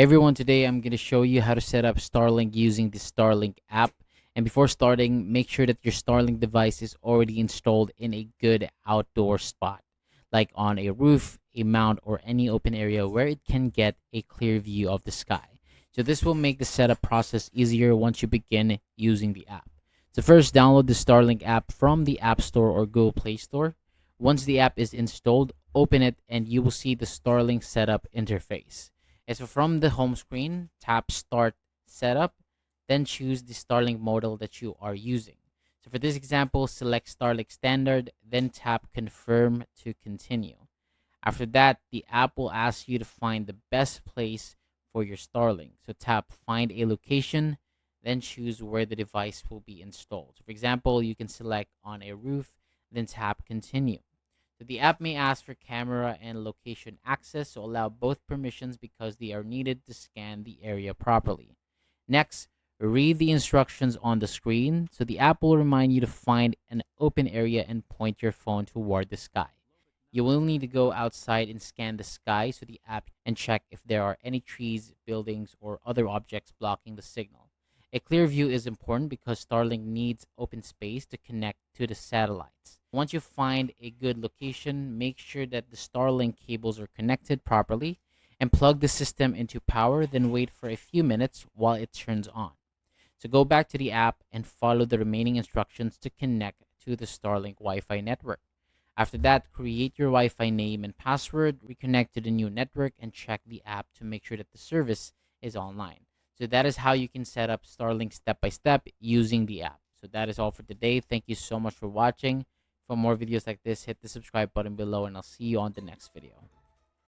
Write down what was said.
Hey everyone, today I'm going to show you how to set up Starlink using the Starlink app. And before starting, make sure that your Starlink device is already installed in a good outdoor spot, like on a roof, a mount, or any open area where it can get a clear view of the sky. So this will make the setup process easier once you begin using the app. So first, download the Starlink app from the App Store or Google Play Store. Once the app is installed, open it and you will see the Starlink setup interface. And so from the home screen, tap Start Setup, then choose the Starlink model that you are using. So for this example, select Starlink Standard, then tap Confirm to continue. After that, the app will ask you to find the best place for your Starlink. So tap Find a Location, then choose where the device will be installed. So for example, you can select on a roof, then tap Continue. So the app may ask for camera and location access, so allow both permissions because they are needed to scan the area properly. Next, read the instructions on the screen. So the app will remind you to find an open area and point your phone toward the sky. You will need to go outside and scan the sky so the app and check if there are any trees, buildings, or other objects blocking the signal. A clear view is important because Starlink needs open space to connect to the satellites. Once you find a good location, make sure that the Starlink cables are connected properly and plug the system into power, then wait for a few minutes while it turns on. So go back to the app and follow the remaining instructions to connect to the Starlink Wi-Fi network. After that, create your Wi-Fi name and password, reconnect to the new network, and check the app to make sure that the service is online. So that is how you can set up Starlink step by step using the app. So that is all for today. Thank you so much for watching. For more videos like this, hit the subscribe button below, and I'll see you on the next video.